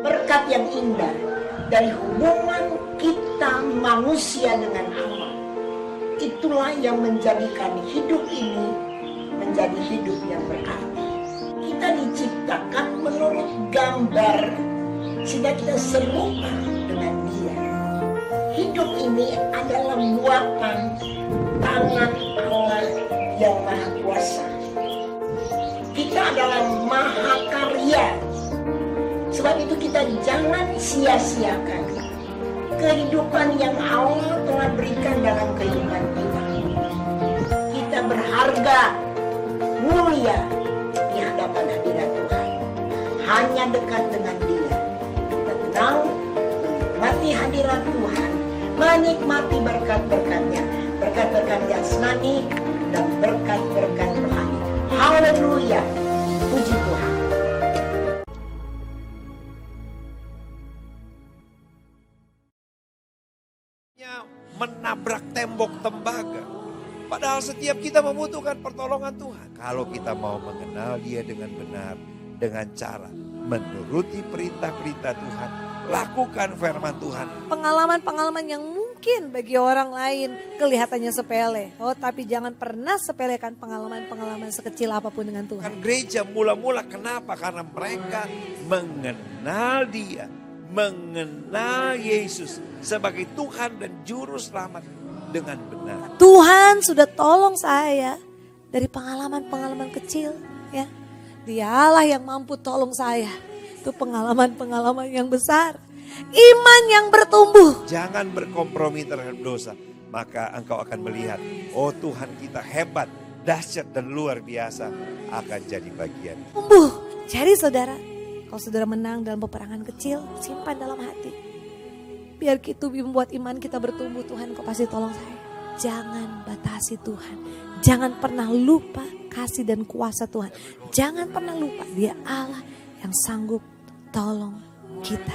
berkat yang indah dari hubungan kita manusia dengan Allah. Itulah yang menjadikan hidup ini menjadi hidup yang berarti. Kita diciptakan menurut gambar sehingga kita serupa dengan Dia. Hidup ini adalah buatan tangan Allah yang Maha Kuasa. Kita adalah mahakarya. Sebab itu kita jangan sia-siakan kehidupan yang Allah telah berikan dalam kehidupan kita. Kita berharga, mulia di hadapan hadirat Tuhan. Hanya dekat dengan Dia. Kita tahu menikmati hadirat Tuhan, menikmati berkat-berkatnya, berkat-berkat jasmani dan berkat-berkat rohani. Haleluya, puji Tuhan. Menabrak tembok tembaga. Padahal setiap kita membutuhkan pertolongan Tuhan. Kalau kita mau mengenal Dia dengan benar, dengan cara menuruti perintah-perintah Tuhan, lakukan firman Tuhan. Pengalaman-pengalaman yang mungkin bagi orang lain kelihatannya sepele. Oh, tapi jangan pernah sepelekan pengalaman-pengalaman sekecil apapun dengan Tuhan. Kan gereja mula-mula kenapa? Karena mereka mengenal Dia, mengenal Yesus sebagai Tuhan dan Juru Selamat dengan benar. Tuhan sudah tolong saya dari pengalaman-pengalaman kecil, ya. Dialah yang mampu tolong saya. Itu pengalaman-pengalaman yang besar. Iman yang bertumbuh. Jangan berkompromi terhadap dosa. Maka engkau akan melihat, oh Tuhan kita hebat, dahsyat dan luar biasa akan jadi bagian. Tumbuh. Jadi saudara, kalau saudara menang dalam peperangan kecil, simpan dalam hati. Biar itu membuat iman kita bertumbuh. Tuhan, kau pasti tolong saya. Jangan batasi Tuhan. Jangan pernah lupa kasih dan kuasa Tuhan. Jangan pernah lupa Dia Allah yang sanggup tolong kita.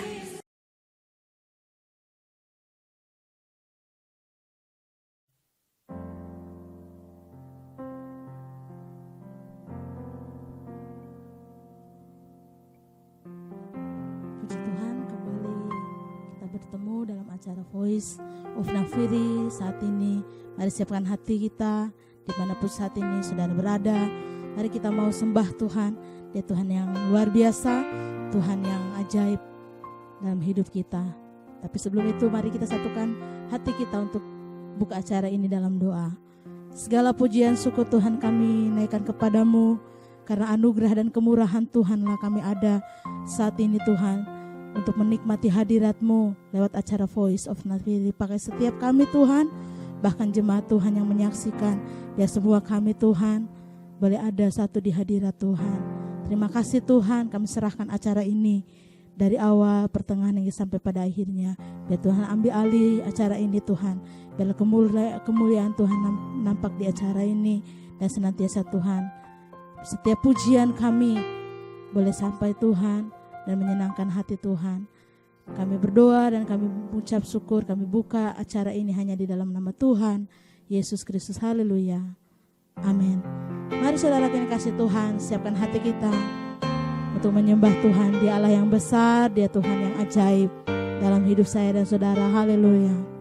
Puji Tuhan, kembali kita bertemu dalam acara Voice of Nafiri saat ini. Mari siapkan hati kita dimanapun saat ini saudara berada. Mari kita mau sembah Tuhan. Dia Tuhan yang luar biasa, Tuhan yang ajaib dalam hidup kita. Tapi sebelum itu mari kita satukan hati kita untuk buka acara ini dalam doa. Segala pujian syukur Tuhan kami naikkan kepadamu, karena anugerah dan kemurahan Tuhanlah kami ada saat ini Tuhan, untuk menikmati hadirat-Mu lewat acara Voice of Nafiri. Pakai setiap kami Tuhan, bahkan jemaat Tuhan yang menyaksikan, ya semua kami Tuhan boleh ada satu di hadirat Tuhan. Terima kasih Tuhan, kami serahkan acara ini dari awal, pertengahan hingga sampai pada akhirnya. Biar Tuhan ambil alih acara ini Tuhan. Biar kemuliaan Tuhan nampak di acara ini. Dan senantiasa Tuhan, setiap pujian kami boleh sampai Tuhan dan menyenangkan hati Tuhan. Kami berdoa dan kami mengucap syukur. Kami buka acara ini hanya di dalam nama Tuhan Yesus Kristus. Haleluya. Amin. Mari saudara kini kasih Tuhan, siapkan hati kita untuk menyembah Tuhan. Dia Allah yang besar, Dia Tuhan yang ajaib dalam hidup saya dan saudara. Haleluya.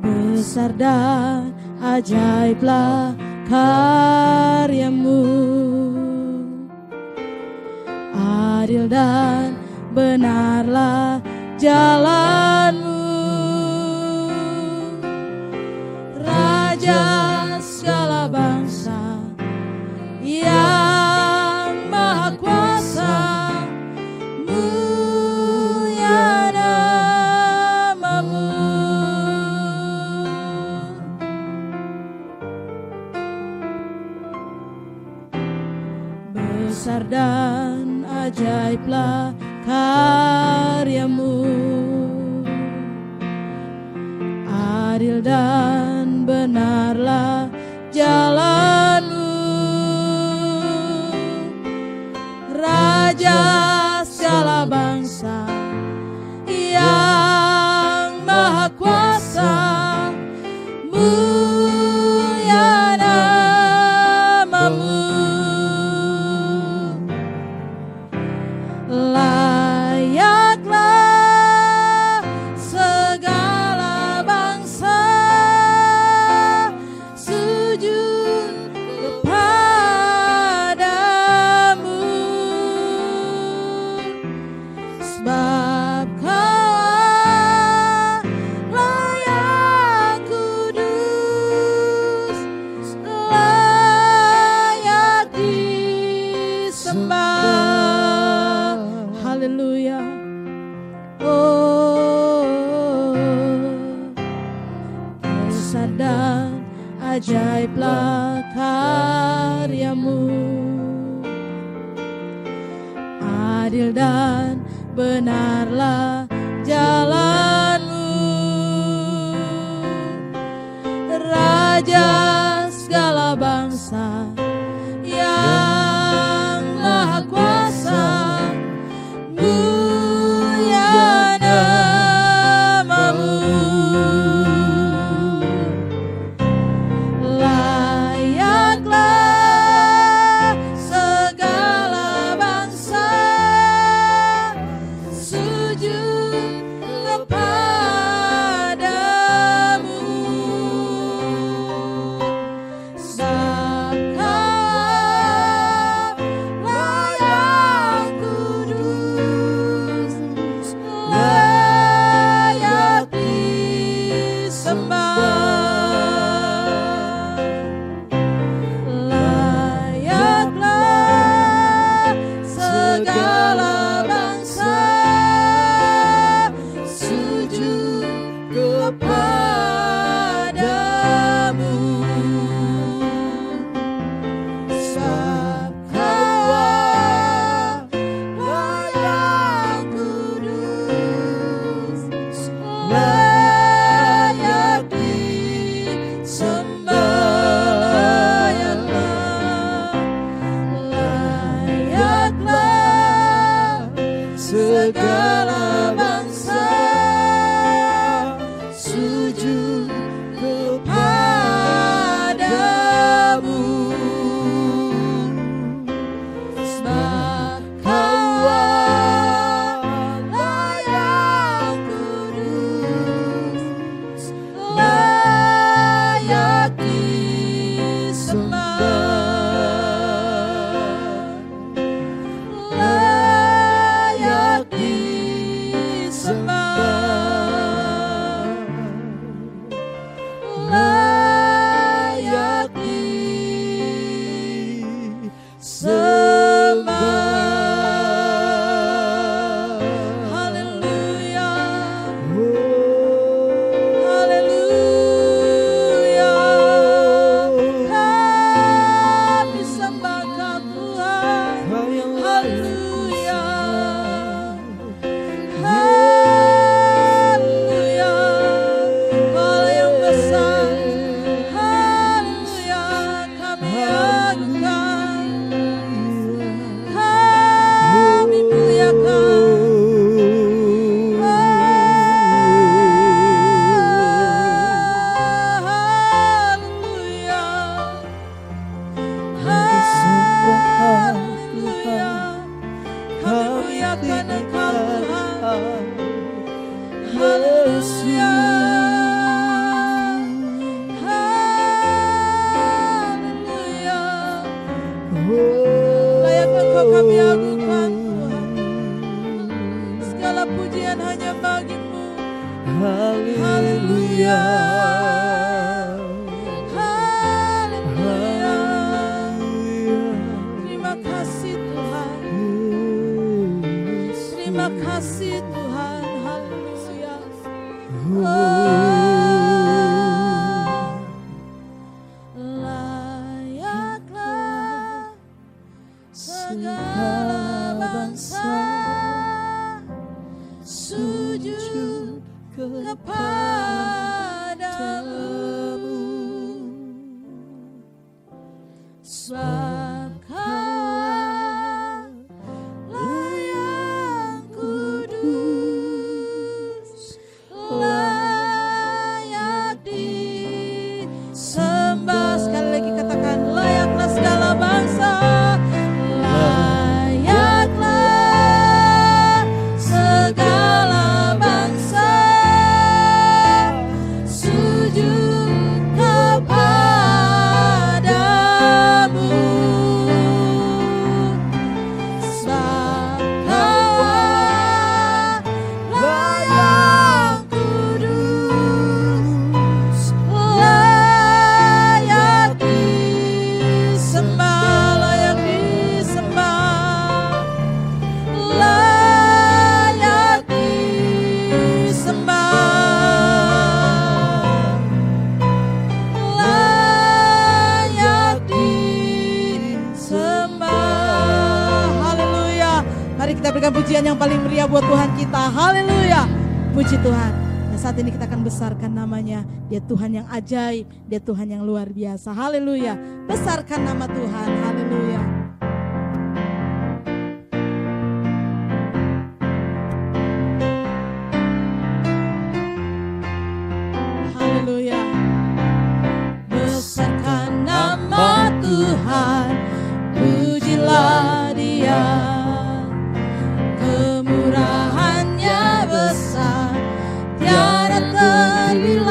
Besar dan ajaiblah karyamu, adil dan benarlah jalanmu, Raja segala bangsa yang maha kuasa, mulia namamu. Besar dan ajaiblah karyamu, adil dan benarlah jalanmu, Raja segala bangsa yang maha kuasa, mulia karyamu, adil dan benarlah jalanmu, Raja segala bangsa yang Maha Kuasa, mulia namamu. Layaklah segala bangsa sujud kepadamu, sebab Kaulah yang kudus, layak disembah. Layaklah segala bangsa sujud kepadamu, sebab Kaulah yang kudus, layak disembah. Layaklah segala bangsa sujud kepadamu, sebab Kaulah yang kudus, layak disembah. Layak disembah. Layak disembah. Haleluya. Haleluya. Kami sembah Kau Tuhan. Haleluya. Haleluya. Kau yang besar. Haleluya. Kami agungkan. Kami muliakan. Haleluya. Haleluya. Kami muliakan Engkau Tuhan. Haleluya. Haleluya. Layak Engkau kami agungkan Tuhan. Segala pujian hanya bagi-Mu. Haleluya. Haleluya. Terima kasih Tuhan. Terima kasih Tuhan. Haleluya. Layaklah segala bangsa sujud kepadamu, sebab Kaulah yang kudus, layak disembah. Sekali lagi katakan, layaklah segala bangsa. Layaklah segala bangsa sujud kepadamu, Mari kita berikan pujian yang paling meriah buat Tuhan kita. Haleluya. Puji Tuhan. Dan saat ini kita akan besarkan namanya. Dia Tuhan yang ajaib, dia Tuhan yang luar biasa. Haleluya. Besarkan nama Tuhan. Haleluya. Haleluya. Besarkan nama Tuhan, pujilah Dia. Kemurahannya besar, tiada terhilang.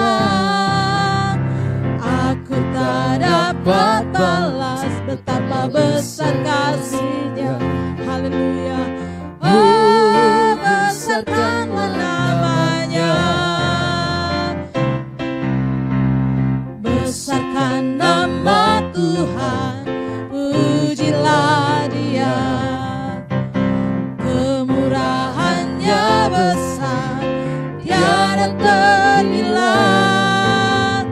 Aku tak dapat balas betapa besar kasih-Nya. Haleluya. Oh, besarkanlah namanya. Besarkan nama Tuhan, pujilah Dia. Kemurahannya besar, tiada terhilang.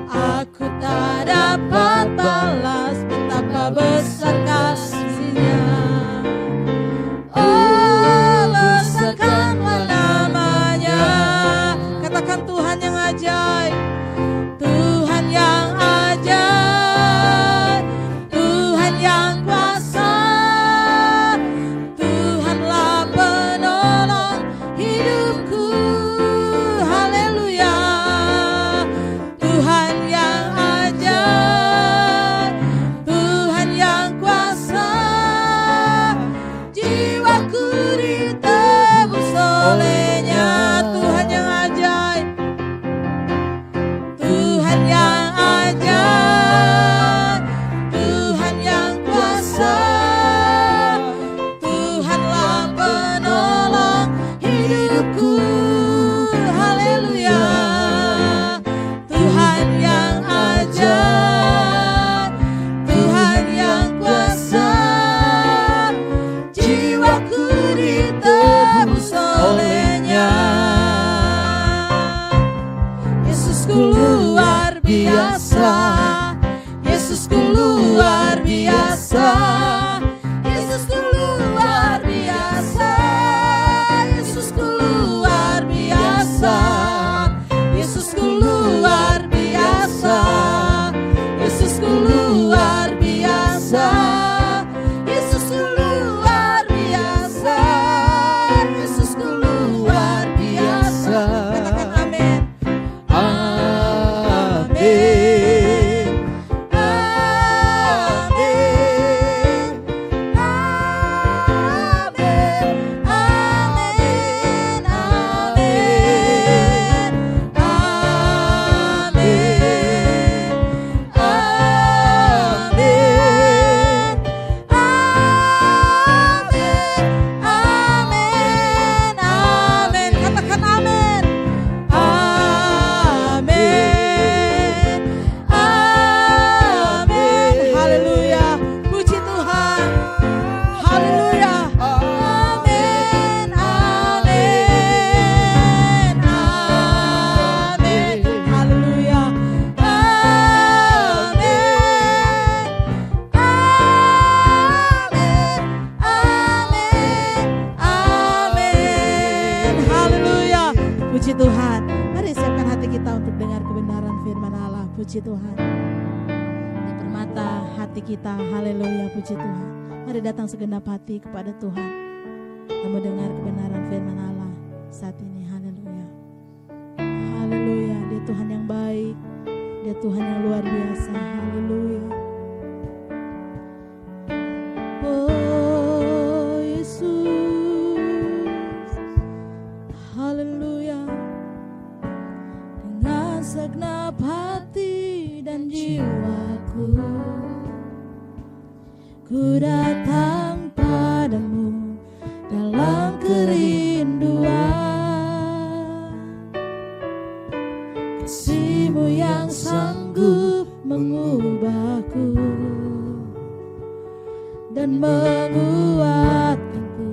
Aku tak dapat balas betapa besar kasih-Nya. Oh, besarkanlah namanya. Katakan Tuhan yang ajaib, Tuhan yang ajaib, Tuhan yang kuasa, Tuhanlah penolong hidupku. Haleluya. Tuhan yang ajaib, Tuhan yang kuasa, jiwaku ditebus oleh-Nya. Tuhan yang ajaib, Tuhan yang ajaib, Tuhan yang kuasa, Tuhanlah penolong hidupku. Haleluya. Tuhan yang ajaib, Tuhan yang kuasa, jiwaku ditebus oleh-Nya. Yesusku luar biasa, Yesusku luar biasa, Yesusku luar biasa, Yesusku luar biasa, Yesusku luar biasa, Yesusku luar biasa, Yesusku luar biasa, Yesusku luar biasa. Katakan amin. Amin. Amin. Amin. Amin. Amin. Amin. Katakan amin. Amin. Amin. Haleluya. Puji Tuhan. Haleluya. Amin. Amin. Amin. Haleluya. Amin. Amin. Haleluya. Puji Tuhan. Mari siapkan hati kita untuk dengar kebenaran firman Allah. Puji Tuhan. Di permata hati kita. Haleluya. Puji Tuhan. Mari datang segenap hati kepada Tuhan dan mendengar kebenaran firman Allah saat ini. Haleluya. Haleluya. Dia Tuhan yang baik, dia Tuhan yang luar biasa. Haleluya. Oh Yesus, haleluya. Dengan segenap hati dan jiwaku, ku datang padamu dalam kerinduan. Kasih-Mu yang sanggup mengubahku dan menguatkanku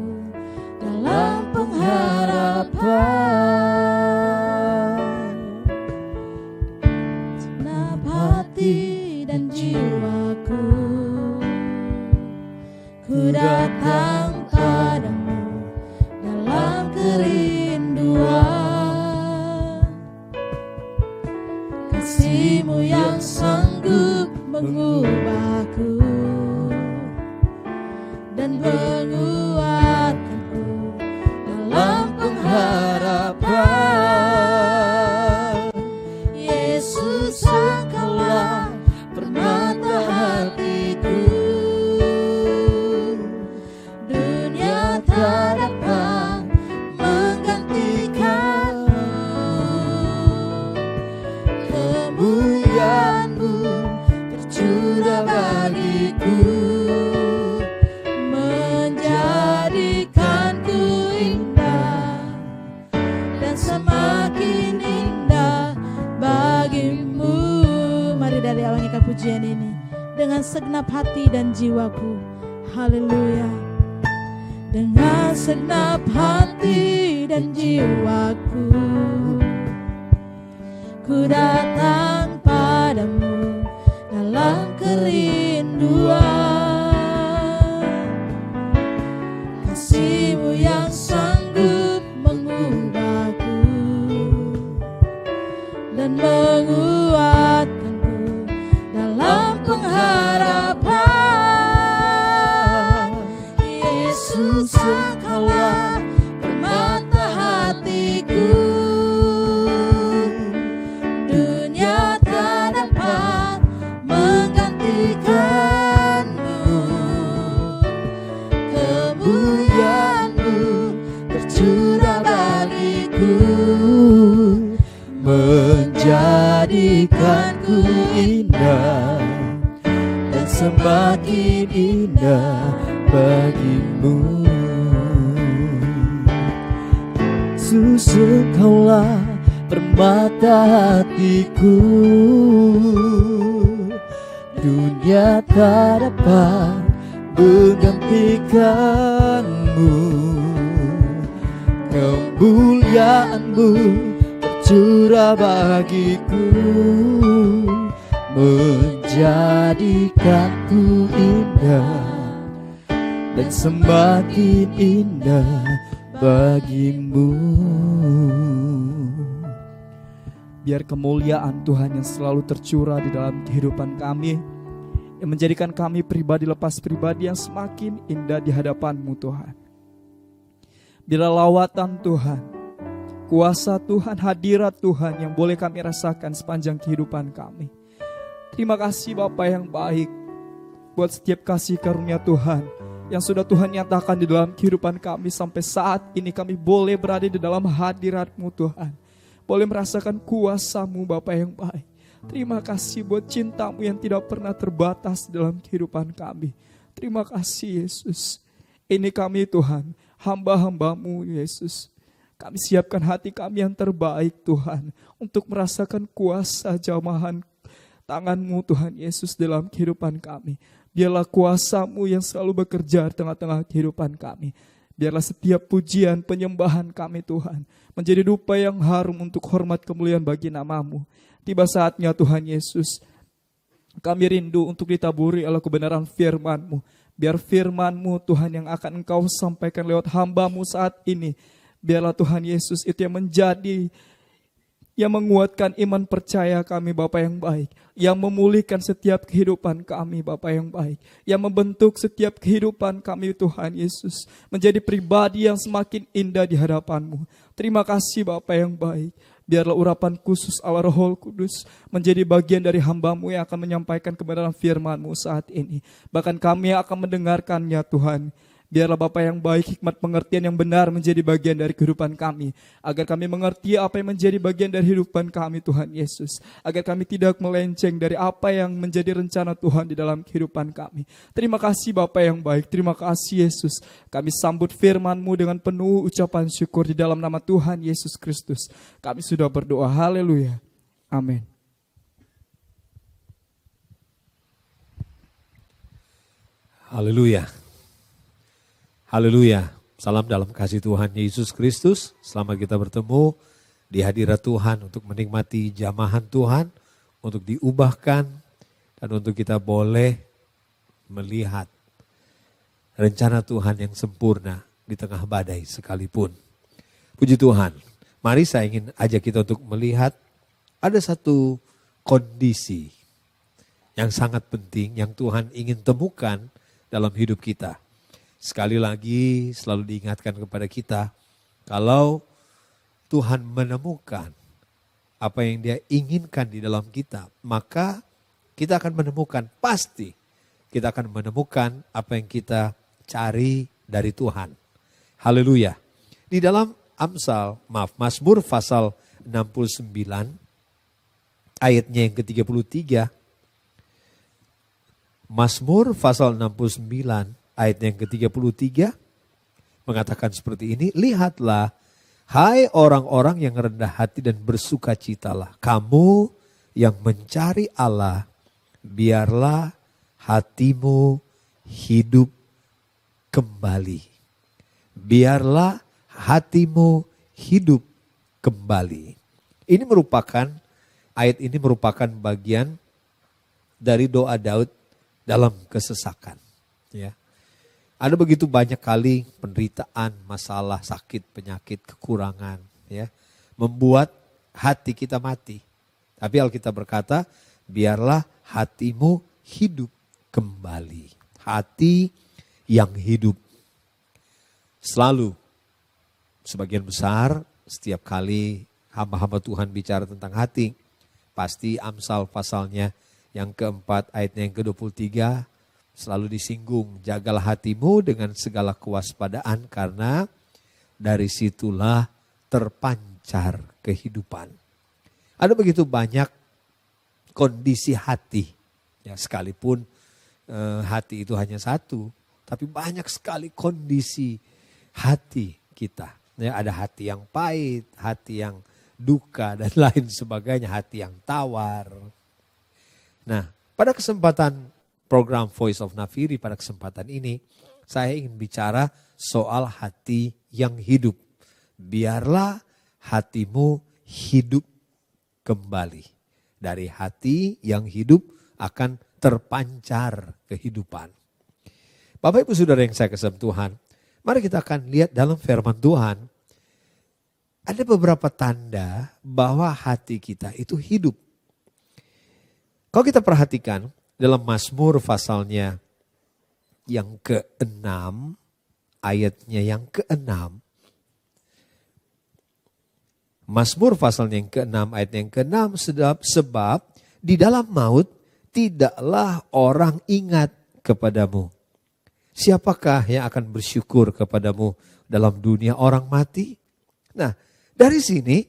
dalam pengharapan. Segenap hati dan jiwaku, ku datang padamu segenap hati dan jiwaku. Haleluya. Dengan segenap hati dan jiwaku, ku datang padamu dalam kerinduan. Kasih-Mu yang sanggup mengubahku dan menguatkanku dalam pengharapan. Yesus, Engkaulah permata hatiku. Dunia tak dapat menggantikan-Mu. Kemuliaan-Mu tercurah bagiku, menjadikanku indah dan semakin indah bagimu. Yesus, Engkaulah permata hatiku. Dunia tak dapat menggantikan-Mu. Kemuliaan-Mu tercurah bagiku, menjadikanku indah dan semakin indah bagimu. Biar kemuliaan Tuhan yang selalu tercurah di dalam kehidupan kami, yang menjadikan kami pribadi lepas pribadi yang semakin indah di hadapan-Mu Tuhan. Bila lawatan Tuhan, kuasa Tuhan, hadirat Tuhan yang boleh kami rasakan sepanjang kehidupan kami. Terima kasih Bapa yang baik buat setiap kasih karunia Tuhan yang sudah Tuhan nyatakan di dalam kehidupan kami sampai saat ini. Kami boleh berada di dalam hadirat-Mu Tuhan, boleh merasakan kuasa-Mu Bapa yang baik. Terima kasih buat cinta-Mu yang tidak pernah terbatas dalam kehidupan kami. Terima kasih Yesus. Ini kami Tuhan, hamba-hamba-Mu Yesus. Kami siapkan hati kami yang terbaik Tuhan, untuk merasakan kuasa jamahan tangan-Mu Tuhan Yesus dalam kehidupan kami. Biarlah kuasa-Mu yang selalu bekerja di tengah-tengah kehidupan kami. Biarlah setiap pujian, penyembahan kami Tuhan menjadi dupa yang harum untuk hormat kemuliaan bagi nama-Mu. Tiba saatnya Tuhan Yesus, kami rindu untuk ditaburi oleh kebenaran firman-Mu. Biar firman-Mu Tuhan yang akan Engkau sampaikan lewat hamba-Mu saat ini, biarlah Tuhan Yesus itu yang menjadi, yang menguatkan iman percaya kami Bapa yang baik, yang memulihkan setiap kehidupan kami Bapa yang baik, yang membentuk setiap kehidupan kami Tuhan Yesus menjadi pribadi yang semakin indah di hadapan-Mu. Terima kasih Bapa yang baik. Biarlah urapan khusus Allah Roh Kudus menjadi bagian dari hamba-Mu yang akan menyampaikan kebenaran firman-Mu saat ini. Bahkan kami yang akan mendengarkannya Tuhan. Biarlah Bapa yang baik, hikmat pengertian yang benar menjadi bagian dari kehidupan kami. Agar kami mengerti apa yang menjadi bagian dari kehidupan kami Tuhan Yesus. Agar kami tidak melenceng dari apa yang menjadi rencana Tuhan di dalam kehidupan kami. Terima kasih Bapa yang baik, terima kasih Yesus. Kami sambut firman-Mu dengan penuh ucapan syukur di dalam nama Tuhan Yesus Kristus. Kami sudah berdoa, haleluya, amin. Haleluya. Haleluya. Salam dalam kasih Tuhan Yesus Kristus. Selamat kita bertemu di hadirat Tuhan untuk menikmati jamahan Tuhan, untuk diubahkan, dan untuk kita boleh melihat rencana Tuhan yang sempurna di tengah badai sekalipun. Puji Tuhan. Mari saya ingin ajak kita untuk melihat ada satu kondisi yang sangat penting yang Tuhan ingin temukan dalam hidup kita. Sekali lagi selalu diingatkan kepada kita, kalau Tuhan menemukan apa yang Dia inginkan di dalam kita, maka kita akan menemukan, pasti kita akan menemukan apa yang kita cari dari Tuhan. Haleluya. Di dalam Mazmur pasal 69 ayatnya yang ke-33. Mazmur pasal 69 ayat yang ke-33 mengatakan seperti ini, lihatlah hai orang-orang yang rendah hati dan bersukacitalah, kamu yang mencari Allah, biarlah hatimu hidup kembali. Biarlah hatimu hidup kembali. Ayat ini merupakan bagian dari doa Daud dalam kesesakan. Ya. Ada begitu banyak kali penderitaan, masalah, sakit, penyakit, kekurangan. Ya, membuat hati kita mati. Tapi Alkitab berkata, biarlah hatimu hidup kembali. Hati yang hidup. Selalu, sebagian besar, setiap kali hamba-hamba Tuhan bicara tentang hati, pasti Amsal pasalnya yang keempat ayatnya yang ke-23 selalu disinggung. Jagalah hatimu dengan segala kewaspadaan karena dari situlah terpancar kehidupan. Ada begitu banyak kondisi hati. Ya, sekalipun hati itu hanya satu, tapi banyak sekali kondisi hati kita. Ya, ada hati yang pahit, hati yang duka dan lain sebagainya, hati yang tawar. Nah, pada kesempatan program Voice of Nafiri pada kesempatan ini, saya ingin bicara soal hati yang hidup. Biarlah hatimu hidup kembali. Dari hati yang hidup akan terpancar kehidupan. Bapak Ibu Saudara yang saya kasih Tuhan, mari kita akan lihat dalam firman Tuhan. Ada beberapa tanda bahwa hati kita itu hidup. Kalau kita perhatikan dalam Mazmur pasalnya yang ke-6, ayatnya yang ke-6. Mazmur pasalnya yang ke-6, ayatnya yang ke-6, sebab di dalam maut tidaklah orang ingat kepadamu. Siapakah yang akan bersyukur kepadamu dalam dunia orang mati? Nah, dari sini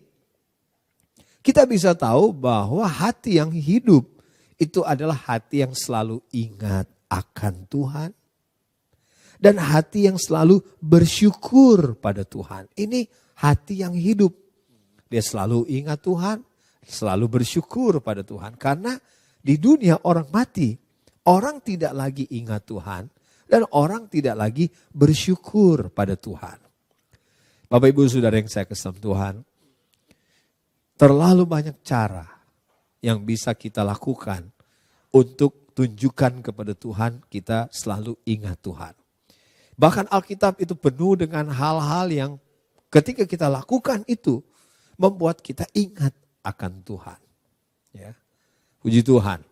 kita bisa tahu bahwa hati yang hidup itu adalah hati yang selalu ingat akan Tuhan. Dan hati yang selalu bersyukur pada Tuhan. Ini hati yang hidup. Dia selalu ingat Tuhan, selalu bersyukur pada Tuhan. Karena di dunia orang mati, orang tidak lagi ingat Tuhan dan orang tidak lagi bersyukur pada Tuhan. Bapak Ibu Saudara yang saya kasih Tuhan, terlalu banyak cara yang bisa kita lakukan untuk tunjukkan kepada Tuhan kita selalu ingat Tuhan. Bahkan Alkitab itu penuh dengan hal-hal yang ketika kita lakukan itu membuat kita ingat akan Tuhan. Ya. Puji Tuhan.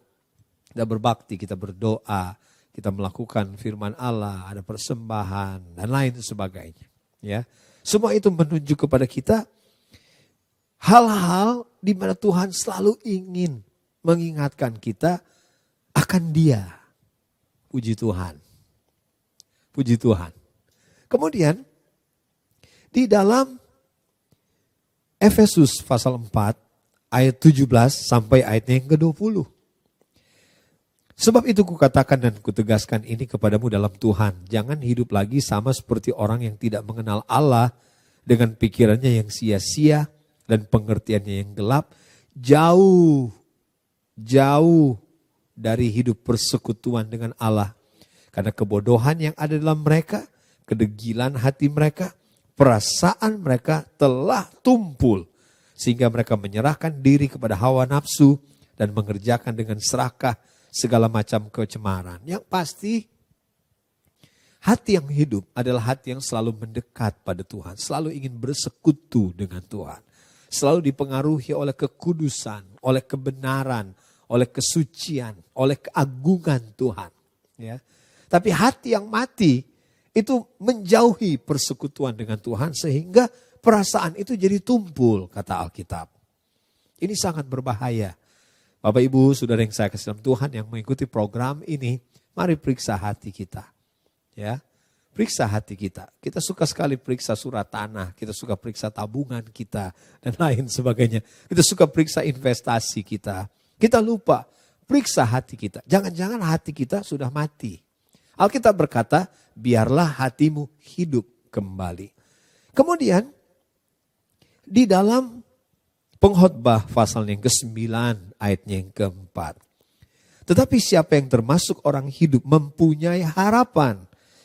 Kita berbakti, kita berdoa, kita melakukan firman Allah, ada persembahan dan lain sebagainya. Ya. Semua itu menunjuk kepada kita hal-hal di mana Tuhan selalu ingin mengingatkan kita akan Dia. Puji Tuhan. Puji Tuhan. Kemudian di dalam Efesus pasal 4 ayat 17 sampai ayatnya yang ke-20. Sebab itu kukatakan dan kutegaskan ini kepadamu dalam Tuhan. Jangan hidup lagi sama seperti orang yang tidak mengenal Allah dengan pikirannya yang sia-sia dan pengertiannya yang gelap. Jauh dari hidup persekutuan dengan Allah. Karena kebodohan yang ada dalam mereka, kedegilan hati mereka, perasaan mereka telah tumpul. Sehingga mereka menyerahkan diri kepada hawa nafsu dan mengerjakan dengan serakah segala macam kecemaran. Yang pasti hati yang hidup adalah hati yang selalu mendekat pada Tuhan. Selalu ingin bersekutu dengan Tuhan. Selalu dipengaruhi oleh kekudusan, oleh kebenaran, oleh kesucian, oleh keagungan Tuhan. Ya. Tapi hati yang mati itu menjauhi persekutuan dengan Tuhan sehingga perasaan itu jadi tumpul, kata Alkitab. Ini sangat berbahaya. Bapak Ibu, saudara yang saya kasih dalam Tuhan yang mengikuti program ini, mari periksa hati kita. Ya, periksa hati kita. Kita suka sekali periksa surat tanah, kita suka periksa tabungan kita dan lain sebagainya. Kita suka periksa investasi kita. Kita lupa periksa hati kita. Jangan-jangan hati kita sudah mati. Alkitab berkata, biarlah hatimu hidup kembali. Kemudian, di dalam Pengkhotbah pasal yang ke-9 ayatnya yang ke-4. Tetapi siapa yang termasuk orang hidup mempunyai harapan.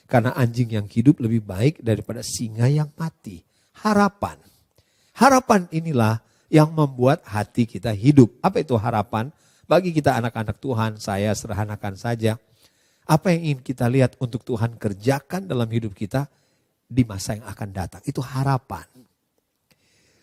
Karena anjing yang hidup lebih baik daripada singa yang mati. Harapan. Harapan inilah yang membuat hati kita hidup. Apa itu harapan? Bagi kita anak-anak Tuhan, saya sederhanakan saja. Apa yang ingin kita lihat untuk Tuhan kerjakan dalam hidup kita di masa yang akan datang. Itu harapan.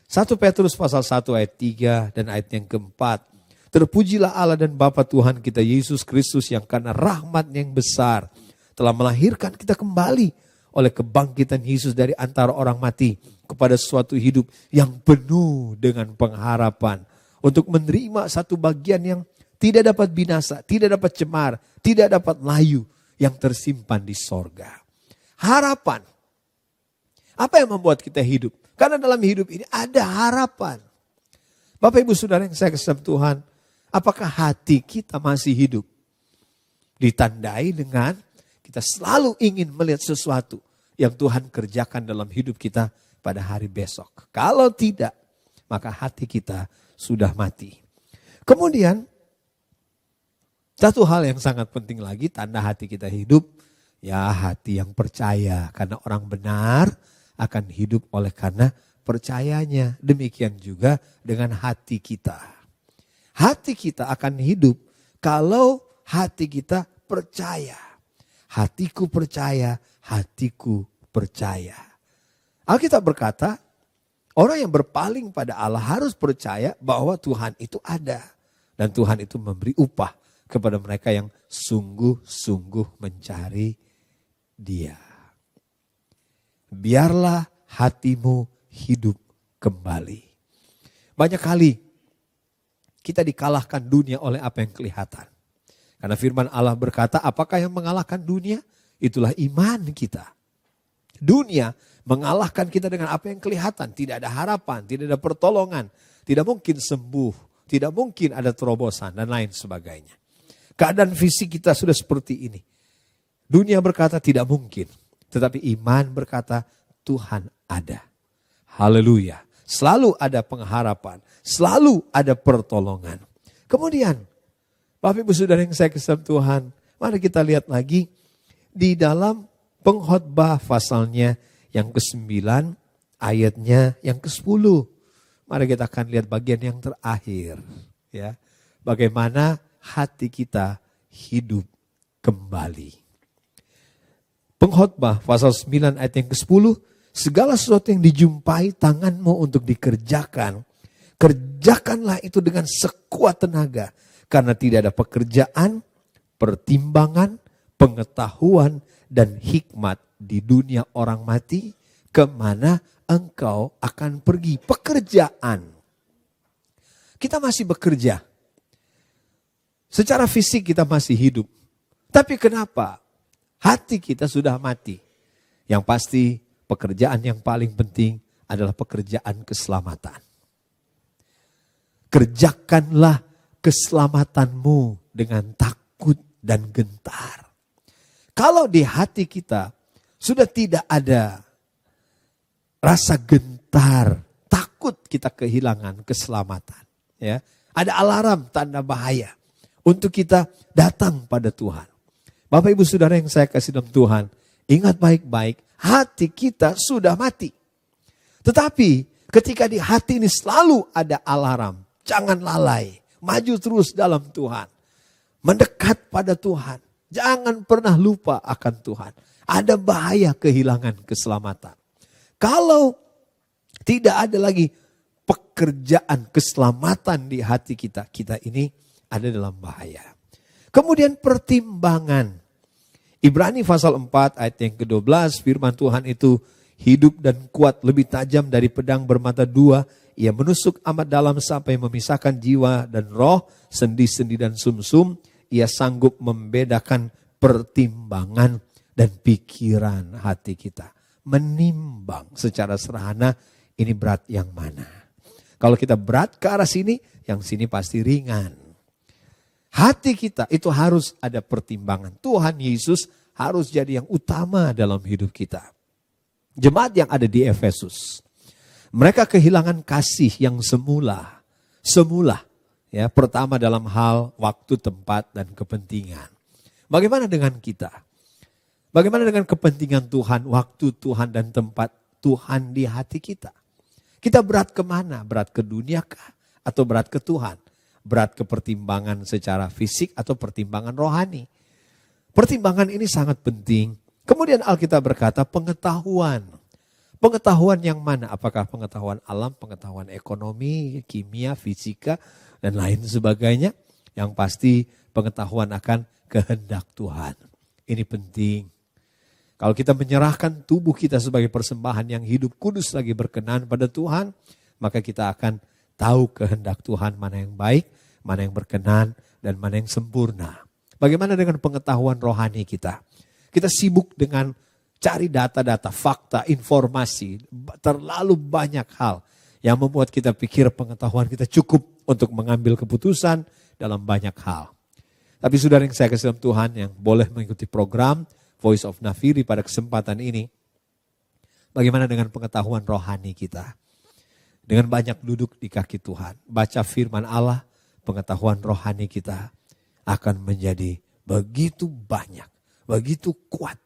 1 Petrus pasal 1 ayat 3 dan ayat yang keempat. Terpujilah Allah dan Bapa Tuhan kita Yesus Kristus yang karena rahmat-Nya yang besar telah melahirkan kita kembali oleh kebangkitan Yesus dari antara orang mati kepada suatu hidup yang penuh dengan pengharapan untuk menerima satu bagian yang tidak dapat binasa, tidak dapat cemar, tidak dapat layu yang tersimpan di sorga. Harapan. Apa yang membuat kita hidup? Karena dalam hidup ini ada harapan. Bapak Ibu Saudara yang saya kasih Tuhan, apakah hati kita masih hidup? Ditandai dengan kita selalu ingin melihat sesuatu yang Tuhan kerjakan dalam hidup kita pada hari besok. Kalau tidak, maka hati kita sudah mati. Kemudian, satu hal yang sangat penting lagi, tanda hati kita hidup, ya hati yang percaya. Karena orang benar akan hidup oleh karena percayanya. Demikian juga dengan hati kita. Hati kita akan hidup kalau hati kita percaya. Hatiku percaya, hatiku percaya. Alkitab berkata, orang yang berpaling pada Allah harus percaya bahwa Tuhan itu ada. Dan Tuhan itu memberi upah kepada mereka yang sungguh-sungguh mencari Dia. Biarlah hatimu hidup kembali. Banyak kali kita dikalahkan dunia oleh apa yang kelihatan. Karena firman Allah berkata, apakah yang mengalahkan dunia? Itulah iman kita. Dunia mengalahkan kita dengan apa yang kelihatan. Tidak ada harapan, tidak ada pertolongan. Tidak mungkin sembuh, tidak mungkin ada terobosan dan lain sebagainya. Keadaan fisik kita sudah seperti ini. Dunia berkata tidak mungkin. Tetapi iman berkata Tuhan ada. Haleluya. Selalu ada pengharapan. Selalu ada pertolongan. Kemudian, Bapak Ibu Saudara yang saya kasih Tuhan, mari kita lihat lagi di dalam Pengkhotbah pasalnya yang ke-9, ayatnya yang ke-10. Mari kita akan lihat bagian yang terakhir. Ya, bagaimana hati kita hidup kembali. Pengkhotbah pasal 9 ayat yang ke-10. Segala sesuatu yang dijumpai tanganmu untuk dikerjakan, kerjakanlah itu dengan sekuat tenaga. Karena tidak ada pekerjaan, pertimbangan, pengetahuan, dan hikmat di dunia orang mati, kemana engkau akan pergi. Pekerjaan. Kita masih bekerja. Secara fisik kita masih hidup. Tapi kenapa hati kita sudah mati? Yang pasti pekerjaan yang paling penting adalah pekerjaan keselamatan. Kerjakanlah keselamatanmu dengan takut dan gentar. Kalau di hati kita sudah tidak ada rasa gentar, takut kita kehilangan keselamatan. Ya, ada alarm tanda bahaya untuk kita datang pada Tuhan. Bapak Ibu Saudara yang saya kasih dalam Tuhan, ingat baik-baik, hati kita sudah mati. Tetapi ketika di hati ini selalu ada alarm, jangan lalai. Maju terus dalam Tuhan. Mendekat pada Tuhan. Jangan pernah lupa akan Tuhan. Ada bahaya kehilangan keselamatan. Kalau tidak ada lagi pekerjaan keselamatan di hati kita, kita ini ada dalam bahaya. Kemudian pertimbangan. Ibrani pasal 4 ayat yang ke-12, firman Tuhan itu hidup dan kuat, lebih tajam dari pedang bermata dua. Ia menusuk amat dalam sampai memisahkan jiwa dan roh, sendi-sendi dan sumsum. Ia sanggup membedakan pertimbangan dan pikiran hati kita. Menimbang secara sederhana, ini berat yang mana. Kalau kita berat ke arah sini, yang sini pasti ringan. Hati kita itu harus ada pertimbangan. Tuhan Yesus harus jadi yang utama dalam hidup kita. Jemaat yang ada di Efesus, mereka kehilangan kasih yang semula. Ya, pertama dalam hal waktu, tempat, dan kepentingan. Bagaimana dengan kita? Bagaimana dengan kepentingan Tuhan, waktu Tuhan, dan tempat Tuhan di hati kita? Kita berat kemana? Berat ke dunia kah? Atau berat ke Tuhan? Berat ke pertimbangan secara fisik atau pertimbangan rohani? Pertimbangan ini sangat penting. Kemudian Alkitab berkata pengetahuan. Pengetahuan yang mana? Apakah pengetahuan alam, pengetahuan ekonomi, kimia, fisika, dan lain sebagainya? Yang pasti pengetahuan akan kehendak Tuhan. Ini penting. Kalau kita menyerahkan tubuh kita sebagai persembahan yang hidup kudus lagi berkenan pada Tuhan, maka kita akan tahu kehendak Tuhan mana yang baik, mana yang berkenan, dan mana yang sempurna. Bagaimana dengan pengetahuan rohani kita? Kita sibuk dengan cari data-data, fakta, informasi. Terlalu banyak hal yang membuat kita pikir pengetahuan kita cukup untuk mengambil keputusan dalam banyak hal. Tapi saudara yang saya kasih dalam Tuhan yang boleh mengikuti program Voice of Nafiri pada kesempatan ini. Bagaimana dengan pengetahuan rohani kita? Dengan banyak duduk di kaki Tuhan, baca firman Allah, pengetahuan rohani kita akan menjadi begitu banyak, begitu kuat.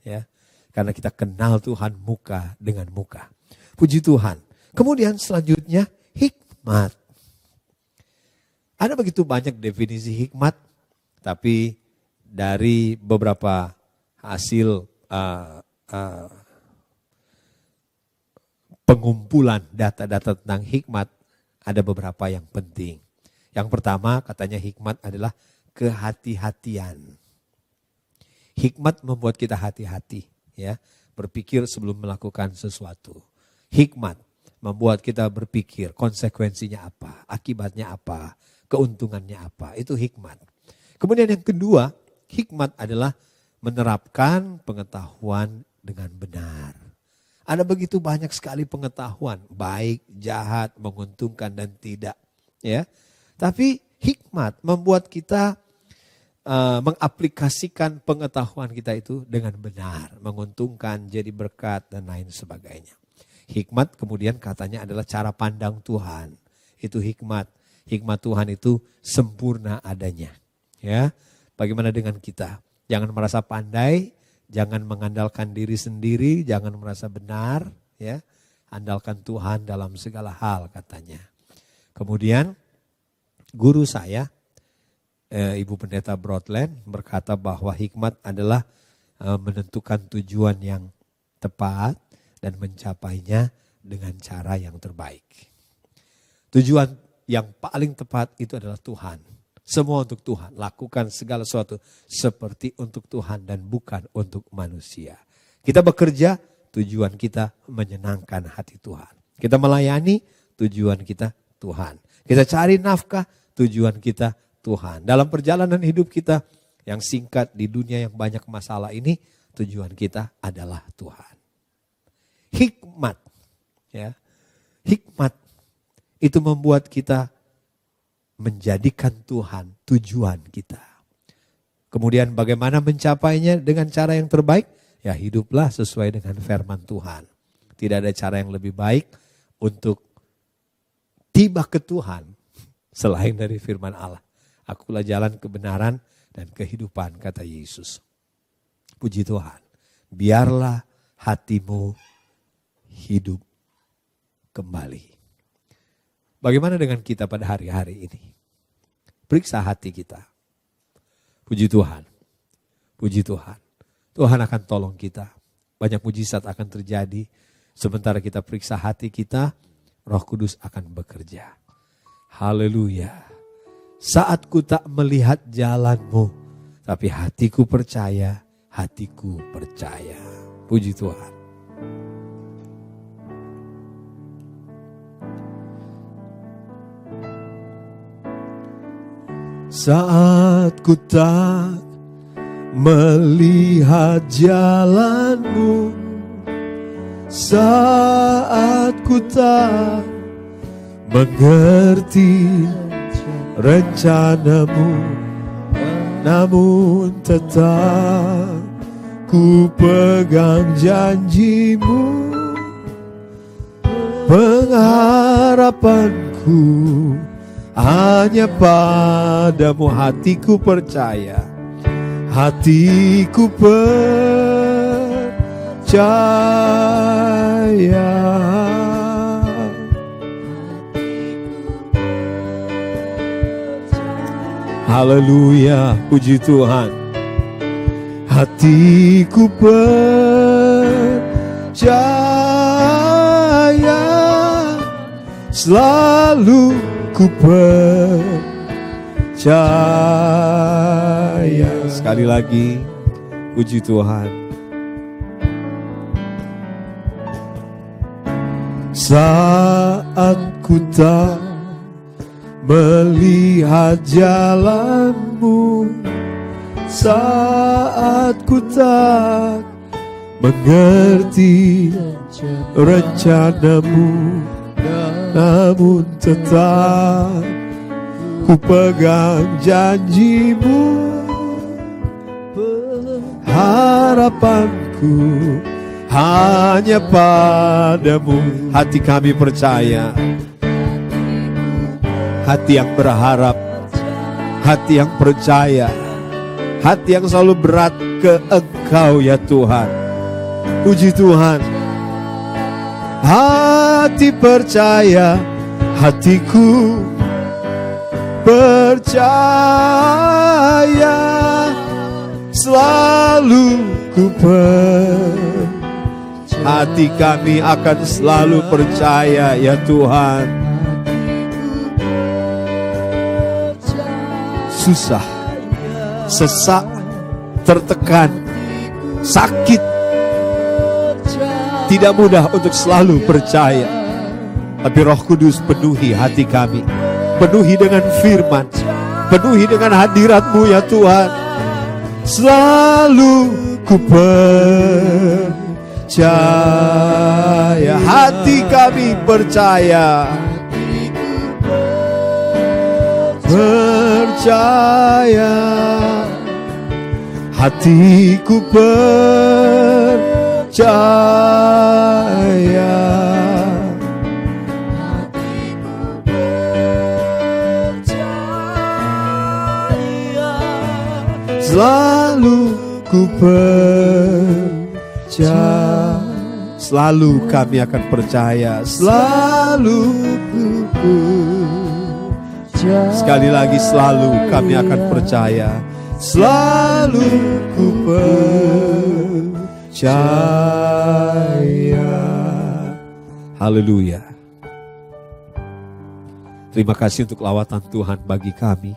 Ya, karena kita kenal Tuhan muka dengan muka. Puji Tuhan. Kemudian selanjutnya hikmat. Ada begitu banyak definisi hikmat, tapi dari beberapa hasil pengumpulan data-data tentang hikmat, ada beberapa yang penting. Yang pertama katanya hikmat adalah kehati-hatian. Hikmat membuat kita hati-hati, ya, berpikir sebelum melakukan sesuatu. Hikmat membuat kita berpikir konsekuensinya apa, akibatnya apa, keuntungannya apa. Itu hikmat. Kemudian yang kedua, hikmat adalah menerapkan pengetahuan dengan benar. Ada begitu banyak sekali pengetahuan, baik, jahat, menguntungkan dan tidak, ya. Tapi hikmat membuat kita mengaplikasikan pengetahuan kita itu dengan benar, menguntungkan, jadi berkat dan lain sebagainya. Hikmat kemudian katanya adalah cara pandang Tuhan. Itu hikmat. Hikmat Tuhan itu sempurna adanya. Ya, bagaimana dengan kita? Jangan merasa pandai, jangan mengandalkan diri sendiri, jangan merasa benar, ya. Andalkan Tuhan dalam segala hal katanya. Kemudian guru saya, Ibu Pendeta Broadland berkata bahwa hikmat adalah menentukan tujuan yang tepat dan mencapainya dengan cara yang terbaik. Tujuan yang paling tepat itu adalah Tuhan. Semua untuk Tuhan, lakukan segala sesuatu seperti untuk Tuhan dan bukan untuk manusia. Kita bekerja, tujuan kita menyenangkan hati Tuhan. Kita melayani, tujuan kita Tuhan. Kita cari nafkah, tujuan kita Tuhan. Dalam perjalanan hidup kita yang singkat di dunia yang banyak masalah ini, tujuan kita adalah Tuhan. Hikmat, ya, hikmat itu membuat kita menjadikan Tuhan tujuan kita. Kemudian bagaimana mencapainya dengan cara yang terbaik? Ya, hiduplah sesuai dengan firman Tuhan. Tidak ada cara yang lebih baik untuk tiba ke Tuhan selain dari firman Allah. Akulah jalan kebenaran dan kehidupan, kata Yesus. Puji Tuhan. Biarlah hatimu hidup kembali. Bagaimana dengan kita pada hari-hari ini? Periksa hati kita. Puji Tuhan. Puji Tuhan. Tuhan akan tolong kita. Banyak mujizat akan terjadi. Sementara kita periksa hati kita, Roh Kudus akan bekerja. Haleluya. Saat ku tak melihat jalanmu, tapi hatiku percaya, hatiku percaya. Puji Tuhan. Saat ku tak melihat jalanmu, saat ku tak mengerti rencanamu, namun tetap ku pegang janjimu. Pengharapanku hanya padamu hatiku percaya, hatiku percaya. Haleluya, puji Tuhan. Hatiku percaya, selalu ku percaya. Sekali lagi, puji Tuhan. Saat ku tak melihat jalanmu, saat ku tak mengerti rencanamu, namun tetap ku pegang janjimu. Harapanku hanya padamu. Hati kami percaya, hati yang berharap, hati yang percaya, hati yang selalu berat ke Engkau ya Tuhan. Puji Tuhan. Hati percaya, hatiku percaya, selalu ku percaya. Hati kami akan selalu percaya ya Tuhan. Susah, sesak, tertekan, sakit, tidak mudah untuk selalu percaya. Tapi Roh Kudus penuhi hati kami, penuhi dengan firman, penuhi dengan hadirat-Mu ya Tuhan. Selalu ku percaya, hati kami percaya, percaya, hatiku percaya, selalu ku percaya, selalu kami akan percaya, selalu ku percaya. Sekali lagi, selalu kami akan percaya, selalu ku percaya. Haleluya. Terima kasih untuk lawatan Tuhan bagi kami.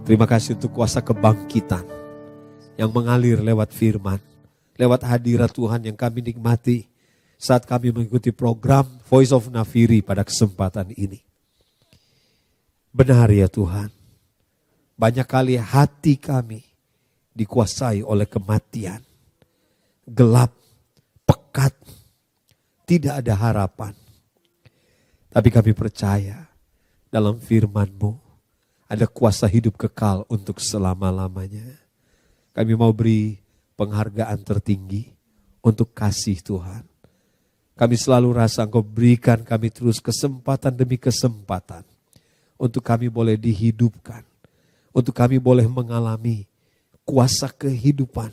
Terima kasih untuk kuasa kebangkitan yang mengalir lewat firman, lewat hadirat Tuhan yang kami nikmati saat kami mengikuti program Voice of Nafiri pada kesempatan ini. Benar ya Tuhan, banyak kali hati kami dikuasai oleh kematian, gelap, pekat, tidak ada harapan. Tapi kami percaya dalam firman-Mu ada kuasa hidup kekal untuk selama-lamanya. Kami mau beri penghargaan tertinggi untuk kasih Tuhan. Kami selalu rasa Engkau berikan kami terus kesempatan demi kesempatan untuk kami boleh dihidupkan, untuk kami boleh mengalami kuasa kehidupan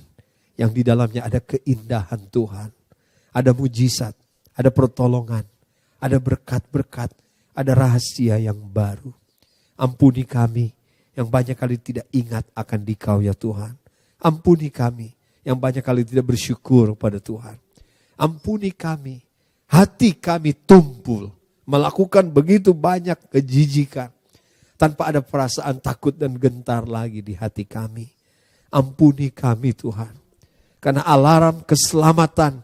yang di dalamnya ada keindahan Tuhan, ada mujizat, ada pertolongan, ada berkat-berkat, ada rahasia yang baru. Ampuni kami yang banyak kali tidak ingat akan Dikau ya Tuhan. Ampuni kami yang banyak kali tidak bersyukur pada Tuhan. Ampuni kami, hati kami tumpul, melakukan begitu banyak kejijikan, tanpa ada perasaan takut dan gentar lagi di hati kami. Ampuni kami Tuhan, karena alarm keselamatan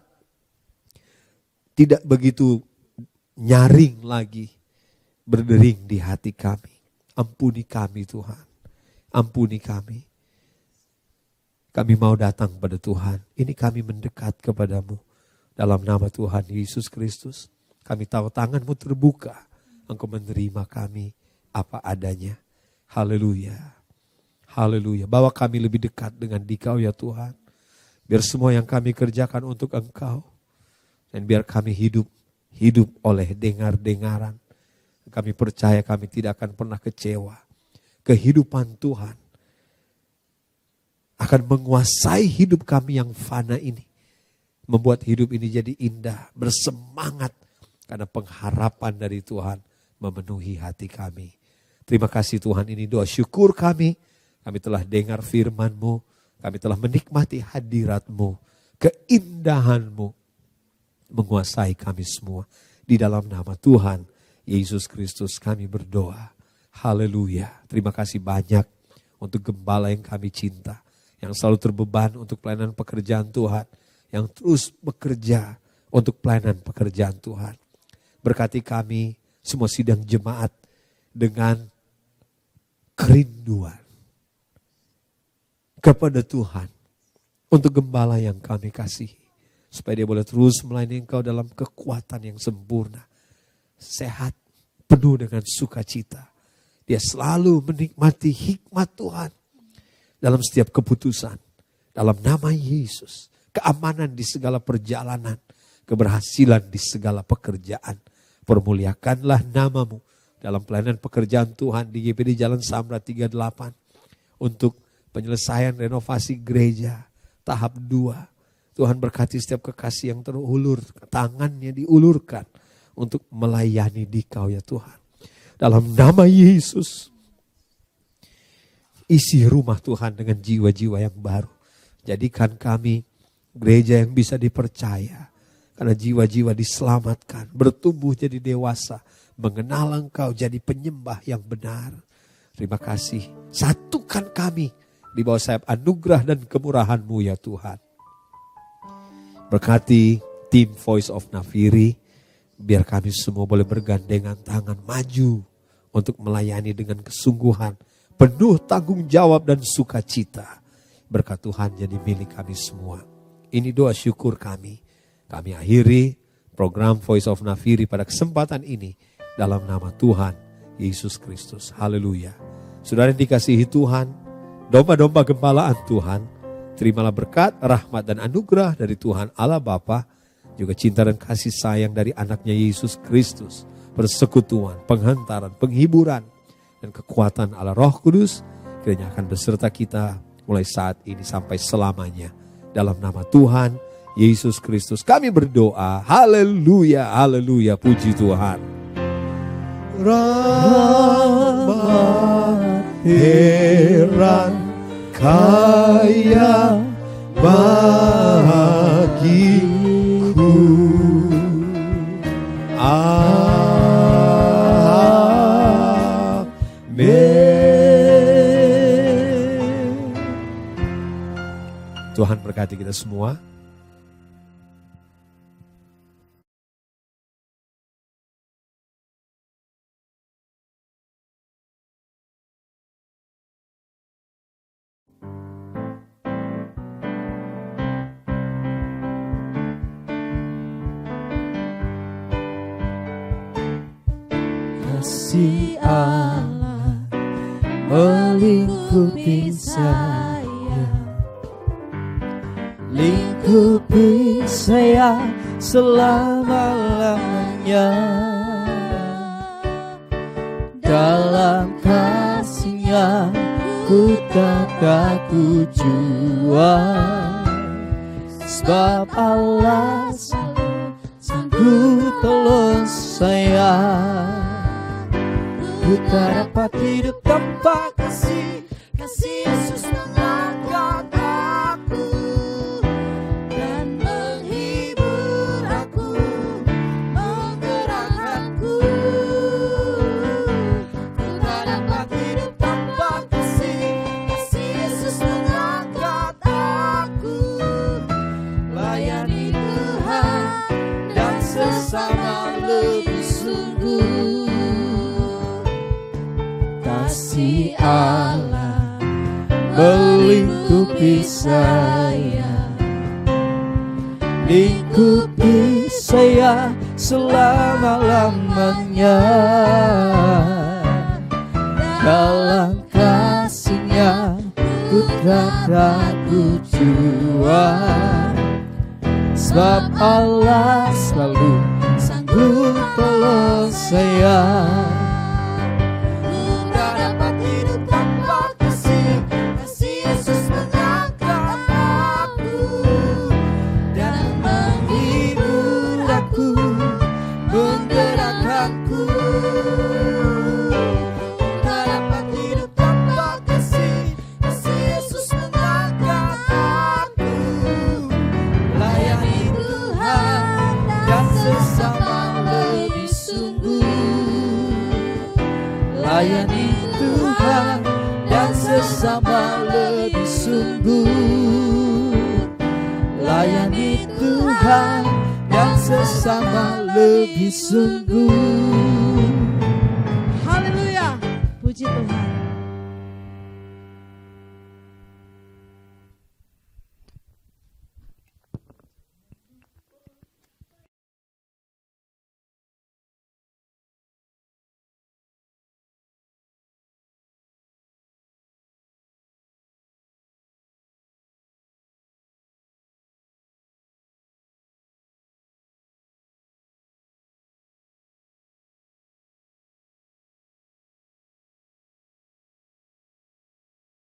tidak begitu nyaring lagi berdering di hati kami. Ampuni kami Tuhan, ampuni kami. Kami mau datang pada Tuhan, ini kami mendekat kepadamu. Dalam nama Tuhan Yesus Kristus, kami tahu tangan-Mu terbuka, Engkau menerima kami apa adanya. Haleluya, haleluya. Bawa kami lebih dekat dengan Dikau ya Tuhan. Biar semua yang kami kerjakan untuk Engkau, dan biar kami hidup oleh dengar-dengaran, Kami percaya kami tidak akan pernah kecewa. Kehidupan Tuhan akan menguasai hidup kami yang fana ini. Membuat hidup ini jadi indah, bersemangat. Karena pengharapan dari Tuhan memenuhi hati kami. Terima kasih Tuhan, ini doa syukur kami. Kami telah dengar firman-Mu. Kami telah menikmati hadirat-Mu. Keindahan-Mu menguasai kami semua. Di dalam nama Tuhan Yesus Kristus kami berdoa. Haleluya. Terima kasih banyak untuk gembala yang kami cinta. Yang selalu terbeban untuk pelayanan pekerjaan Tuhan. Yang terus bekerja untuk pelayanan pekerjaan Tuhan. Berkati kami semua sidang jemaat dengan kerinduan kepada Tuhan untuk gembala yang kami kasihi. Supaya dia boleh terus melayani Engkau dalam kekuatan yang sempurna. Sehat, penuh dengan sukacita. Dia selalu menikmati hikmat Tuhan dalam setiap keputusan. Dalam nama Yesus. Keamanan di segala perjalanan. Keberhasilan di segala pekerjaan. Permuliakanlah nama-Mu dalam pelayanan pekerjaan Tuhan di GPD Jalan Samra 38. Untuk penyelesaian renovasi gereja tahap 2. Tuhan berkati setiap kekasih yang terulur. Tangannya diulurkan untuk melayani Dikau ya Tuhan. Dalam nama Yesus. Isi rumah Tuhan dengan jiwa-jiwa yang baru. Jadikan kami gereja yang bisa dipercaya. Karena jiwa-jiwa diselamatkan, bertumbuh jadi dewasa, mengenal Engkau jadi penyembah yang benar. Terima kasih, satukan kami di bawah sayap anugerah dan kemurahan-Mu ya Tuhan. Berkati tim Voice of Nafiri, biar kami semua boleh bergandengan tangan maju untuk melayani dengan kesungguhan, penuh tanggung jawab dan sukacita. Berkat Tuhan jadi milik kami semua. Ini doa syukur kami. Kami akhiri program Voice of Nafiri pada kesempatan ini dalam nama Tuhan Yesus Kristus. Haleluya. Saudara yang dikasihi Tuhan, domba-domba gembalaan Tuhan, terimalah berkat, rahmat dan anugerah dari Tuhan Allah Bapa, juga cinta dan kasih sayang dari anaknya Yesus Kristus, persekutuan, penghantaran, penghiburan, dan kekuatan Allah Roh Kudus, kiranya akan beserta kita mulai saat ini sampai selamanya. Dalam nama Tuhan Yesus Kristus kami berdoa. Haleluya, haleluya, puji Tuhan. Rahmat heran kaya bagiku. Amin. Tuhan berkati kita semua. Kasih Allah melingkupi saya, lingkupi saya selama-lamanya. Dalam kasih-Nya ku tak takut jua, sebab Allah sanggup tolong saya. Ku tak dapat hidup tanpa kasih Yesus mengangkat aku dan menghibur aku, menggerakkanku. Ku tak dapat hidup tanpa kasih Yesus mengangkat aku, layani Tuhan dan sesama lebih sungguh. Kasih Allah melingkupi saya, lingkupi saya selama-lamanya. Dalam kasih-Nya ku tak takut jua, sebab Allah selalu sanggup tolong saya. layani Tuhan dan sesama lebih sungguh. Layani Tuhan dan sesama lebih sungguh.